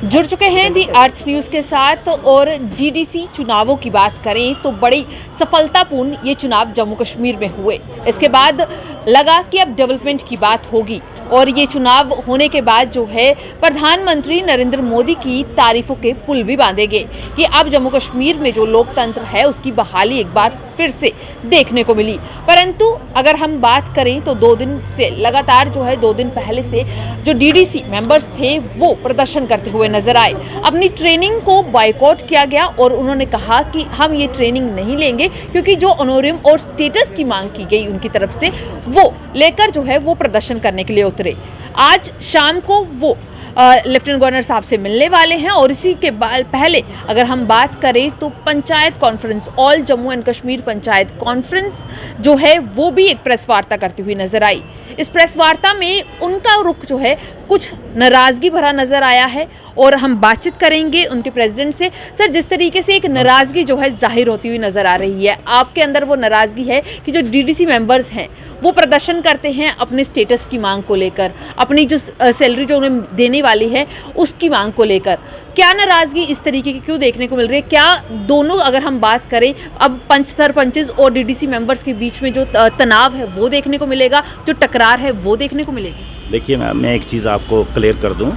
जुड़ चुके हैं दी अर्थ न्यूज़ के साथ। और डीडीसी चुनावों की बात करें तो बड़ी सफलतापूर्ण ये चुनाव जम्मू कश्मीर में हुए। इसके बाद लगा कि अब डेवलपमेंट की बात होगी और ये चुनाव होने के बाद जो है प्रधानमंत्री नरेंद्र मोदी की तारीफों के पुल भी बांधेंगे कि अब जम्मू कश्मीर में जो लोकतंत्र है उसकी बहाली एक बार फिर से देखने को मिली। परंतु अगर हम बात करें तो 2 दिन से लगातार जो है 2 दिन पहले से जो डीडीसी मेंबर्स थे वो प्रदर्शन करते हुए नजर आए। अपनी ट्रेनिंग को बॉयकॉट किया गया और उन्होंने कहा कि हम ये ट्रेनिंग नहीं लेंगे क्योंकि जो ऑनोरियम और स्टेटस की मांग की गई उनकी तरफ से वो लेकर जो है वो प्रदर्शन करने के लिए उतरे। आज शाम को वो लेफ्टिनेंट गवर्नर साहब से मिलने वाले हैं और इसी के पहले अगर हम बात करें तो panchayat conference, all Jammu and Kashmir panchayat conference जो है वो भी एक प्रेस वार्ता करती हुई नजर आई। इस प्रेस वार्ता में उनका रुख जो है कुछ नाराजगी भरा नजर आया है और हम बातचीत करेंगे उनके प्रेसिडेंट से। सर, जिस तरीके से एक नाराजगी जो है जाहिर होती हुई नजर आ रही है, आपके अंदर वो नाराजगी है कि जो डीडीसी मेंबर्स हैं वो प्रदर्शन करते हैं अपने स्टेटस की मांग को लेकर, अपनी जो सैलरी जो उन्हें देने वाली है उसकी मांग को लेकर, क्या नाराजगी इस तरीके की क्यों देखने को मिल रही है? क्या दोनों अगर हम बात करें अब पंच सरपंचेस और डीडीसी मेंबर्स के बीच में जो तनाव है वो देखने को मिलेगा, जो टकरार है वो देखने को मिलेगी? देखिए, मैं एक चीज़ आपको क्लियर कर दूं,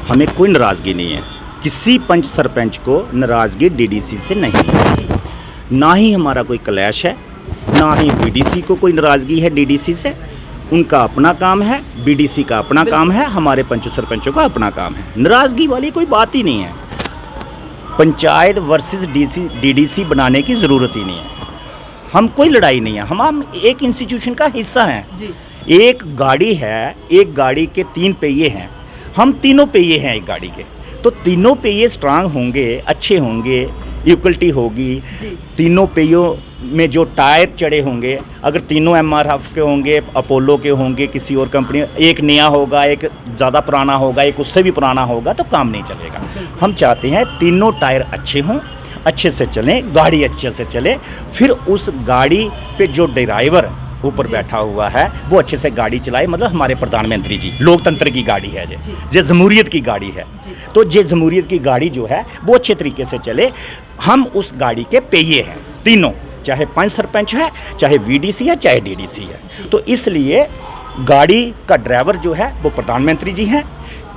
हमें कोई नाराज़गी नहीं है। किसी पंच सरपंच को नाराज़गी डीडीसी से नहीं है, ना ही हमारा कोई क्लैश है, ना ही बीडीसी को कोई नाराज़गी है डीडीसी से। उनका अपना काम है, बीडीसी का अपना काम है, हमारे पंच सरपंचों का अपना काम है। नाराज़गी वाली कोई बात ही नहीं है। पंचायत वर्सेस डीडीसी बनाने की ज़रूरत ही नहीं है। हम कोई लड़ाई नहीं है, हम एक इंस्टीट्यूशन का हिस्सा हैं। एक गाड़ी है, एक गाड़ी के 3 पहिए हैं, हम तीनों पहिए हैं एक गाड़ी के, तो तीनों पहिए स्ट्रांग होंगे, अच्छे होंगे, इक्वलिटी होगी। तीनों पहियों में जो टायर चढ़े होंगे, अगर तीनों एमआरएफ के होंगे, अपोलो के होंगे, किसी और कंपनी, एक नया होगा, एक ज़्यादा पुराना होगा, एक उससे भी पुराना होगा, तो काम नहीं चलेगा। हम चाहते हैं तीनों टायर अच्छे हों, अच्छे से चलें, गाड़ी अच्छे से चले, फिर उस गाड़ी पे जो ड्राइवर ऊपर बैठा हुआ है वो अच्छे से गाड़ी चलाए। मतलब हमारे प्रधानमंत्री जी, लोकतंत्र की गाड़ी है ये जमहूरियत की गाड़ी है, तो ये जमहूरियत की गाड़ी जो है वो अच्छे तरीके से चले। हम उस गाड़ी के पहिए हैं तीनों, चाहे पंच सरपंच है, चाहे वीडीसी है, चाहे डीडीसी है। तो इसलिए गाड़ी का ड्राइवर जो है वो प्रधानमंत्री जी हैं।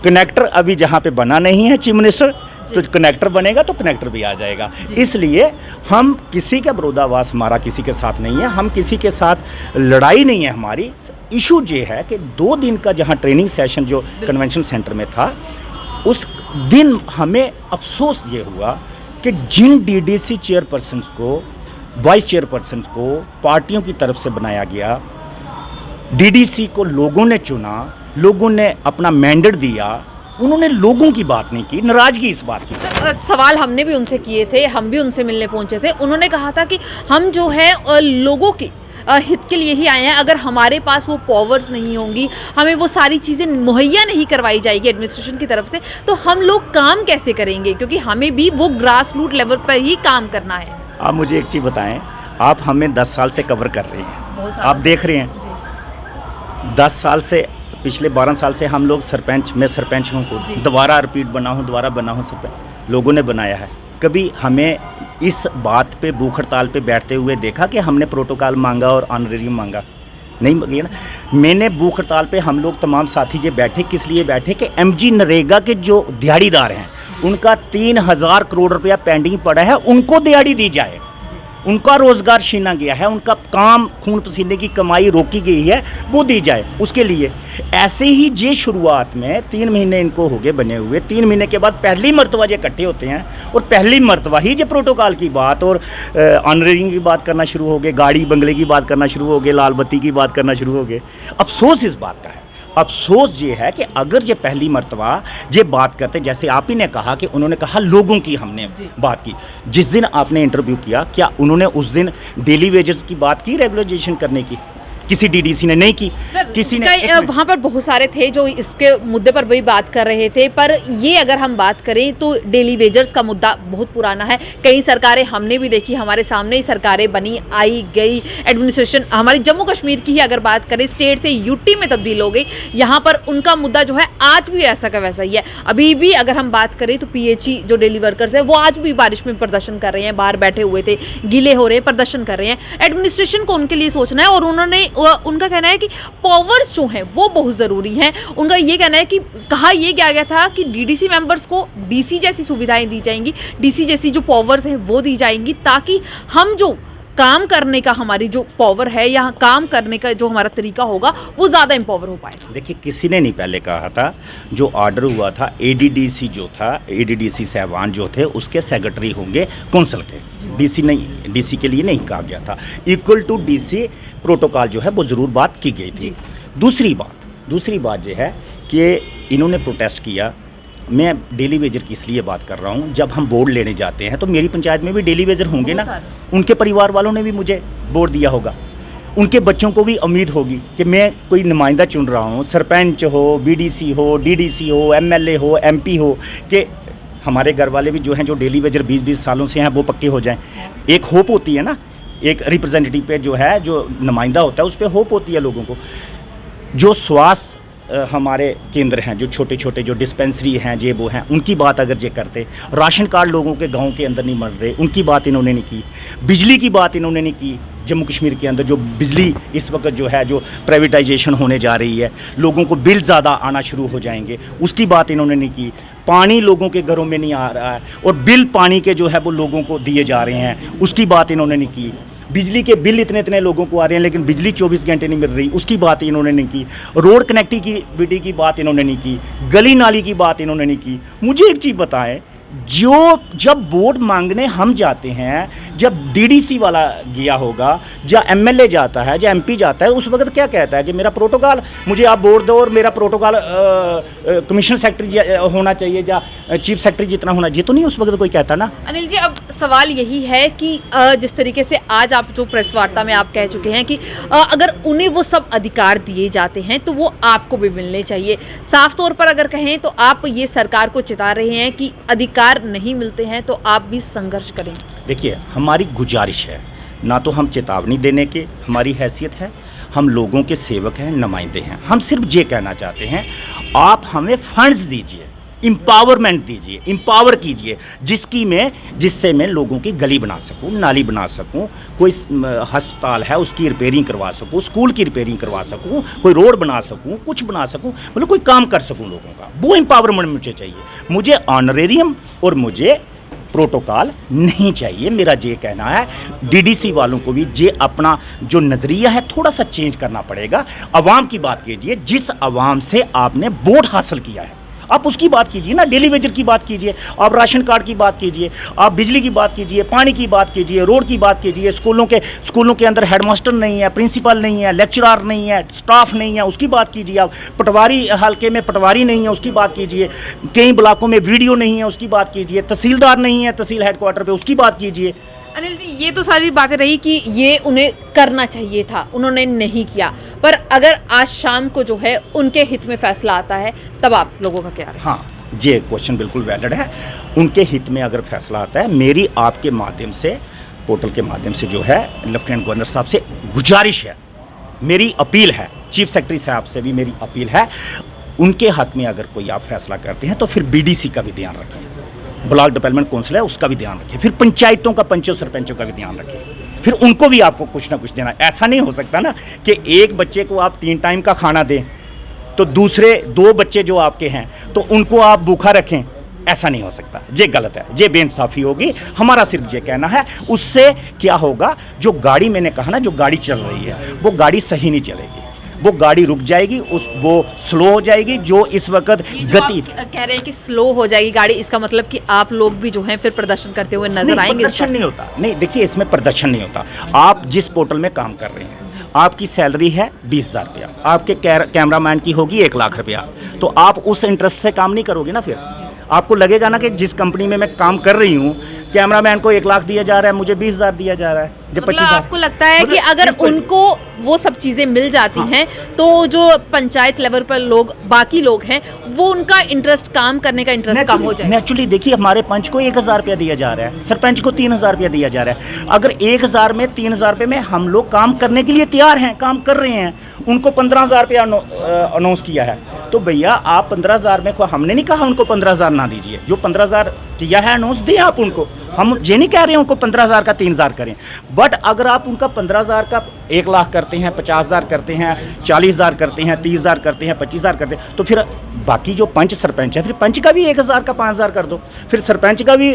कनेक्टर अभी जहाँ पे बना नहीं है चीफ मिनिस्टर, तो कनेक्टर बनेगा तो कनेक्टर भी आ जाएगा। इसलिए हम किसी का विरोधाभास हमारा किसी के साथ नहीं है, हम किसी के साथ लड़ाई नहीं है। हमारी इशू ये है कि 2 दिन का जहाँ ट्रेनिंग सेशन जो कन्वेंशन सेंटर में था, उस दिन हमें अफसोस ये हुआ कि जिन डीडीसी चेयरपर्सन को, वाइस चेयरपर्सन को पार्टियों की तरफ से बनाया गया, डीडीसी को लोगों ने चुना, लोगों ने अपना मैंडेट दिया, उन्होंने लोगों की बात नहीं की। नाराजगी इस बात की। सवाल हमने भी उनसे किए थे, हम भी उनसे मिलने पहुंचे थे। उन्होंने कहा था कि हम जो है लोगों के हित के लिए ही आए हैं। अगर हमारे पास वो पावर्स नहीं होंगी, हमें वो सारी चीज़ें मुहैया नहीं करवाई जाएगी एडमिनिस्ट्रेशन की तरफ से, तो हम लोग काम कैसे करेंगे? क्योंकि हमें भी वो ग्रास रूट लेवल पर ही काम करना है। आप मुझे एक चीज़ बताएं, आप हमें 10 साल से कवर कर रहे हैं, आप देख रहे हैं 10 साल से, पिछले 12 साल से हम लोग सरपंच, मैं सरपंच हूँ, दोबारा रिपीट बना हूँ, दोबारा बना हूँ सरपंच, लोगों ने बनाया है। कभी हमें इस बात पे भूख हड़ताल पे बैठते हुए देखा कि हमने प्रोटोकॉल मांगा और ऑनरेरियम मांगा? नहीं मांगी ना। मैंने भूख हड़ताल पे हम लोग तमाम साथी ये बैठे, किस लिए बैठे कि एमजी नरेगा के जो दिहाड़ीदार हैं उनका 3000 करोड़ रुपया पेंडिंग पड़ा है, उनको दिहाड़ी दी जाए। उनका रोज़गार छीना गया है, उनका काम, खून पसीने की कमाई रोकी गई है, वो दी जाए उसके लिए। ऐसे ही जे शुरुआत में 3 महीने इनको हो गए बने हुए, 3 महीने के बाद पहली मरतबा ये इकट्ठे होते हैं और पहली मरतबा ही जो प्रोटोकॉल की बात और ऑनरिंग की बात करना शुरू हो गए, गाड़ी बंगले की बात करना शुरू हो गए, लाल बत्ती की बात करना शुरू हो गए। अफसोस इस बात का है, अफसोस ये है कि अगर ये पहली मर्तबा ये बात करते, जैसे आप ही ने कहा कि उन्होंने कहा लोगों की हमने बात की, जिस दिन आपने इंटरव्यू किया, क्या उन्होंने उस दिन डेली वेजेस की बात की, रेगुलराइजेशन करने की? किसी डीडीसी ने नहीं की। किसी ने वहाँ पर बहुत सारे थे जो इसके मुद्दे पर भी बात कर रहे थे, पर ये अगर हम बात करें तो डेली वेजर्स का मुद्दा बहुत पुराना है। कई सरकारें हमने भी देखी, हमारे सामने ही सरकारें बनी, आई गई, एडमिनिस्ट्रेशन हमारी जम्मू कश्मीर की ही अगर बात करें, स्टेट से यूटी में तब्दील हो गई। यहाँ पर उनका मुद्दा जो है आज भी ऐसा का वैसा ही है। अभी भी अगर हम बात करें तो पीएचई जो डेली वर्कर्स है वो आज भी बारिश में प्रदर्शन कर रहे हैं, बाहर बैठे हुए थे, गीले हो रहे हैं, प्रदर्शन कर रहे हैं। एडमिनिस्ट्रेशन को उनके लिए सोचना है और उनका कहना है कि पावर्स जो हैं वो बहुत ज़रूरी हैं। उनका ये कहना है कि कहा यह गया था कि डीडीसी मेंबर्स को डीसी जैसी सुविधाएं दी जाएंगी, डीसी जैसी जो पावर्स हैं वो दी जाएंगी, ताकि हम जो काम करने का हमारी जो पावर है या काम करने का जो हमारा तरीका होगा वो ज़्यादा एम्पावर हो पाए। देखिए, किसी ने नहीं पहले कहा था, जो ऑर्डर हुआ था एडीडीसी जो था, एडीडीसी साहबान जो थे उसके सेक्रेटरी होंगे कौंसिल के, डीसी नहीं, डीसी के लिए नहीं कहा गया था। इक्वल टू डीसी प्रोटोकॉल जो है वो ज़रूर बात की गई थी। दूसरी बात ये है कि इन्होंने प्रोटेस्ट किया। मैं डेली वेजर की इसलिए बात कर रहा हूँ, जब हम बोर्ड लेने जाते हैं तो मेरी पंचायत में भी डेली वेजर होंगे ना, उनके परिवार वालों ने भी मुझे बोर्ड दिया होगा, उनके बच्चों को भी उम्मीद होगी कि मैं कोई नुमाइंदा चुन रहा हूँ, सरपंच हो, बीडीसी हो, डीडीसी हो, एमएलए हो, एमपी हो, कि हमारे घर वाले भी जो हैं, जो डेली वेजर 20-20 सालों से हैं, वो पक्के हो जाएं। एक होप होती है ना, एक रिप्रेजेंटेटिव पे जो है, जो नुमाइंदा होता है उस पर होप होती है लोगों को। जो स्वास्थ्य हमारे केंद्र हैं, जो छोटे छोटे जो डिस्पेंसरी हैं, ये वो हैं, उनकी बात अगर ये करते, राशन कार्ड लोगों के गांव के अंदर नहीं मिल रहे, उनकी बात इन्होंने नहीं की, बिजली की बात इन्होंने नहीं की। जम्मू कश्मीर के अंदर जो बिजली इस वक्त जो है, जो प्राइवेटाइजेशन होने जा रही है, लोगों को बिल ज़्यादा आना शुरू हो जाएंगे, उसकी बात इन्होंने नहीं की। पानी लोगों के घरों में नहीं आ रहा है और बिल पानी के जो है वो लोगों को दिए जा रहे हैं, उसकी बात इन्होंने नहीं की। बिजली के बिल इतने लोगों को आ रहे हैं लेकिन बिजली 24 घंटे नहीं मिल रही, उसकी बात इन्होंने नहीं की। रोड कनेक्टिविटी की बात इन्होंने नहीं की, गली नाली की बात इन्होंने नहीं की। मुझे एक चीज़ बताएं, जब वोट मांगने हम जाते हैं, जब डीडीसी वाला गया होगा, या एमएलए जाता है, या एमपी जाता है, उस वक्त क्या कहता है कि मेरा प्रोटोकॉल, मुझे आप वोट दो और मेरा प्रोटोकॉल कमिश्नर सेक्रेटरी होना चाहिए या चीफ सेक्रेटरी जितना होना चाहिए, तो नहीं उस वक्त कोई कहता ना। अनिल जी, अब सवाल यही है कि जिस तरीके से आज आप जो प्रेस वार्ता में आप कह चुके हैं कि अगर उन्हें वो सब अधिकार दिए जाते हैं तो वो आपको भी मिलने चाहिए। साफ तौर पर अगर कहें तो आप ये सरकार को चिता रहे हैं कि अधिकार नहीं मिलते हैं तो आप भी संघर्ष करेंगे। देखिए, हमारी गुजारिश है, ना तो हम चेतावनी देने के हमारी हैसियत है, हम लोगों के सेवक हैं, नुमाइंदे हैं। हम सिर्फ ये कहना चाहते हैं, आप हमें फंड्स दीजिए, एम्पावरमेंट दीजिए, एम्पावर कीजिए, जिससे मैं लोगों की गली बना सकूं, नाली बना सकूं, कोई अस्पताल है उसकी रिपेयरिंग करवा सकूं, स्कूल की रिपेयरिंग करवा सकूं, कोई रोड बना सकूं, कुछ बना सकूं, मतलब कोई काम कर सकूं लोगों का। वो एम्पावरमेंट मुझे चाहिए। मुझे ऑनरेरियम और मुझे प्रोटोकॉल नहीं चाहिए। मेरा ये कहना है, डीडीसी वालों को भी ये अपना जो नज़रिया है थोड़ा सा चेंज करना पड़ेगा। अवाम की बात कीजिए, जिस अवाम से आपने वोट हासिल किया है, आप उसकी बात कीजिए ना। डेली वेजर की बात कीजिए, आप राशन कार्ड की बात कीजिए, आप बिजली की बात कीजिए, पानी की बात कीजिए, रोड की बात कीजिए। स्कूलों के अंदर हेडमास्टर नहीं है, प्रिंसिपल नहीं है, लेक्चरर नहीं है, स्टाफ नहीं है, उसकी बात कीजिए। आप पटवारी हल्के में पटवारी नहीं है, उसकी बात कीजिए। कई ब्लॉकों में वीडियो नहीं है, उसकी बात कीजिए। तहसीलदार नहीं है तहसील हेडक्वार्टर पे, उसकी बात कीजिए। अनिल जी, ये तो सारी बातें रही कि ये उन्हें करना चाहिए था, उन्होंने नहीं किया। पर अगर आज शाम को जो है उनके हित में फैसला आता है, तब आप लोगों का क्या है? हाँ, ये क्वेश्चन बिल्कुल वैलिड है। उनके हित में अगर फैसला आता है, मेरी आपके माध्यम से, पोर्टल के माध्यम से जो है लेफ्टिनेंट गवर्नर साहब से गुजारिश है, मेरी अपील है, चीफ सेक्रेटरी साहब से भी मेरी अपील है, उनके हक में अगर कोई आप फैसला करते हैं तो फिर बीडीसी का भी ध्यान रखें, ब्लॉक डेवलपमेंट काउंसिल है उसका भी ध्यान रखें, फिर पंचायतों का, पंचों सरपंचों का भी ध्यान रखें, फिर उनको भी आपको कुछ ना कुछ देना। ऐसा नहीं हो सकता ना कि एक बच्चे को आप 3 टाइम का खाना दें तो दूसरे 2 बच्चे जो आपके हैं तो उनको आप भूखा रखें। ऐसा नहीं हो सकता, ये गलत है, ये बेइंसाफ़ी होगी। हमारा सिर्फ ये कहना है, उससे क्या होगा, जो गाड़ी, मैंने कहा ना, जो गाड़ी चल रही है वो गाड़ी सही नहीं चलेगी, वो गाड़ी रुक जाएगी, वो स्लो हो जाएगी। जो इस वक्त गति कह रहे हैं कि स्लो हो जाएगी गाड़ी, इसका मतलब कि आप लोग भी जो हैं फिर प्रदर्शन करते हुए नजर आएंगे? प्रदर्शन नहीं होता, नहीं, देखिए, इसमें प्रदर्शन नहीं होता। आप जिस पोर्टल में काम कर रहे हैं, आपकी सैलरी है 20,000 रुपया, आपके कैमरामैन की होगी 1 लाख रुपया, तो आप उस इंटरेस्ट से काम नहीं करोगे ना। फिर आपको लगेगा ना कि जिस कंपनी में मैं काम कर रही हूँ, कैमरामैन को 1 लाख दिया जा रहा है, मुझे 20,000 दिया जा रहा है, जब मतलब 25,000। आपको लगता है कि मतलब अगर बिल्कुल। उनको वो सब चीजें मिल जाती हैं तो जो पंचायत लेवल पर लोग बाकी लोग हैं वो उनका इंटरेस्ट, काम करने का इंटरेस्ट कम हो जाएगा। नेचुरली देखिए, हमारे पंच को 1,000 रुपया दिया जा रहा है, सरपंच को 3,000 रुपया दिया जा रहा है। अगर 1,000 में 3,000 रुपये में हम लोग काम करने के लिए तैयार हैं, काम कर रहे हैं, उनको 15,000 रुपया अनाउंस किया है, तो भैया आप 15,000 में, हमने नहीं कहा उनको 15,000 ना दीजिए, जो 15,000 किया है अनाउंस दें आप उनको। हम ये नहीं कह रहे हैं उनको 15,000 का 3,000 करें, बट अगर आप उनका 15,000 का 1 लाख करते हैं, 50,000 करते हैं, 40,000 करते हैं, 30,000 करते हैं, 25,000 करते हैं, तो फिर बाकी जो पंच सरपंच है, फिर पंच का भी 1,000 का 5,000 कर दो, फिर सरपंच का भी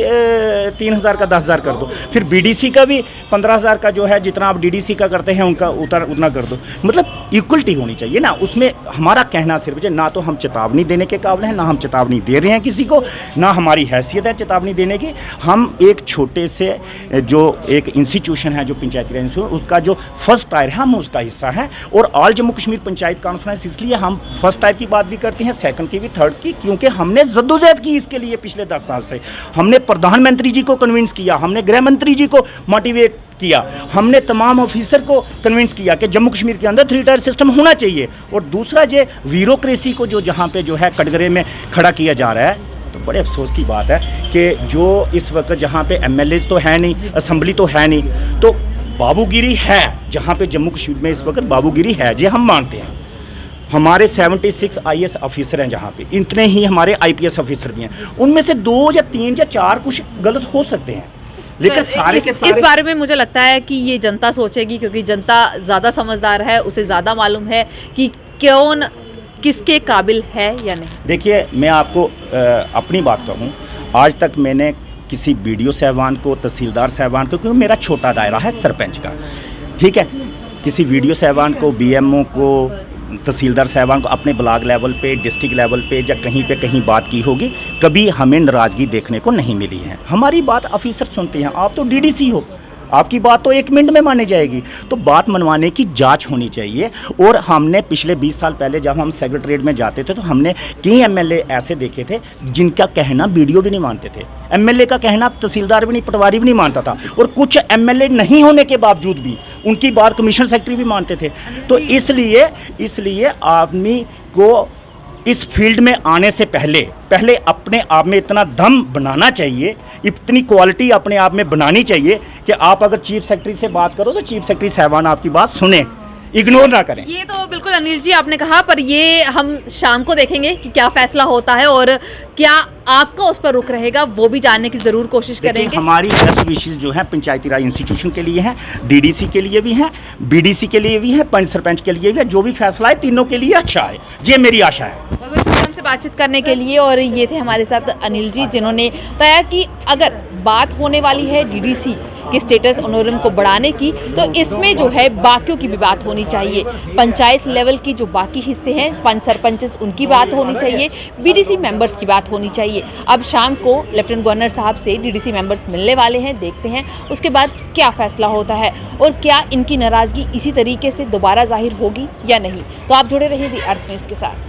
3,000 का 10,000 कर दो, फिर बीडीसी का भी 15,000 का जो है, जितना आप डीडीसी का करते हैं उनका उतना कर दो। मतलब इक्वलिटी होनी चाहिए ना उसमें। हमारा कहना सिर्फ ना तो हम चेतावनी देने के काबिल हैं, ना हम चेतावनी दे रहे हैं किसी को, ना हमारी हैसियत है चेतावनी देने की। हम एक छोटे से जो एक इंस्टीट्यूशन है, जो पंचायती राज इंस्टीट्यूशन, उसका जो फर्स्ट टायर है, हम उसका हिस्सा हैं। और ऑल जम्मू कश्मीर पंचायत कॉन्फ्रेंस, इसलिए हम फर्स्ट टायर की बात भी करते हैं, सेकंड की भी, थर्ड की, क्योंकि हमने जद्दोजहद की इसके लिए पिछले 10 साल से। हमने प्रधानमंत्री जी को कन्विंस किया, हमने गृह मंत्री जी को मोटिवेट किया, हमने तमाम ऑफिसर को कन्विंस किया कि जम्मू कश्मीर के अंदर 3 टायर सिस्टम होना चाहिए। और दूसरा, जो ब्यूरोक्रेसी को जो जहाँ पे जो है कटघरे में खड़ा किया जा रहा है, तो बड़े अफसोस की बात है कि जो इस वक्त जहाँ पे एमएलएज तो है नहीं, असेंबली तो है नहीं, तो बाबूगिरी है जहाँ पे जम्मू कश्मीर में इस वक्त बाबूगिरी है, ये हम मानते हैं। हमारे 76 आईएएस ऑफिसर हैं जहाँ पे, इतने ही हमारे आईपीएस ऑफिसर भी हैं, उनमें से 2 या 3 या 4 कुछ गलत हो सकते हैं, लेकिन सारे के सारे इस बारे में मुझे लगता है कि ये जनता सोचेगी, क्योंकि जनता ज़्यादा समझदार है, उसे ज़्यादा मालूम है कि कौन किसके काबिल है या नहीं। देखिए, मैं आपको अपनी बात कहूँ, आज तक मैंने किसी बीडीओ साहबान को, तहसीलदार साहबान को, क्योंकि मेरा छोटा दायरा है सरपंच का, ठीक है, किसी बीडीओ साहबान को, बीएमओ को, तहसीलदार साहबान को अपने ब्लॉक लेवल पे, डिस्ट्रिक्ट लेवल पे या कहीं बात की होगी, कभी हमें नाराज़गी देखने को नहीं मिली है। हमारी बात ऑफिसर सुनते हैं। आप तो डीडीसी हो, आपकी बात तो 1 मिनट में मानी जाएगी, तो बात मनवाने की जांच होनी चाहिए। और हमने पिछले 20 साल पहले जब हम सेक्रेटरीट में जाते थे, तो हमने कई एमएलए ऐसे देखे थे जिनका कहना बीडीओ भी नहीं मानते थे, एमएलए का कहना तहसीलदार भी नहीं, पटवारी भी नहीं मानता था, और कुछ एमएलए नहीं होने के बावजूद भी उनकी बात कमीशन सेक्रेटरी भी मानते थे। तो इसलिए आदमी को इस फील्ड में आने से पहले अपने आप में इतना दम बनाना चाहिए, इतनी क्वालिटी अपने आप में बनानी चाहिए कि आप अगर चीफ सेक्रेटरी से बात करो तो चीफ सेक्रेटरी साहबान आपकी बात सुने, इग्नोर ना करें। ये तो बिल्कुल अनिल जी आपने कहा, पर ये हम शाम को देखेंगे कि क्या फैसला होता है और क्या आपका उस पर रुख रहेगा, वो भी जानने की जरूर कोशिश करेंगे। हमारी बेस्ट विशेष जो है पंचायती राज इंस्टीट्यूशन के लिए है, डीडीसी के लिए भी है, बीडीसी के लिए भी है, पंच सरपंच के लिए भी है। जो भी फैसला है तीनों के लिए अच्छा है, ये मेरी आशा है। बहुत बहुत शुक्रिया हमसे बातचीत करने के लिए। और ये थे हमारे साथ अनिल जी, जिन्होंने बताया कि अगर बात होने वाली है डीडीसी के स्टेटस ऑनोरम को बढ़ाने की, तो इसमें जो है बाकियों की भी बात होनी चाहिए। पंचायत लेवल की जो बाकी हिस्से हैं, पंच सरपंच, उनकी बात होनी चाहिए, बीडीसी मेंबर्स की बात होनी चाहिए। अब शाम को लेफ्टिनेंट गवर्नर साहब से डीडीसी मेंबर्स मिलने वाले हैं, देखते हैं उसके बाद क्या फैसला होता है और क्या इनकी नाराज़गी इसी तरीके से दोबारा जाहिर होगी या नहीं। तो आप जुड़े रहिए दी अर्थ न्यूज़ के साथ।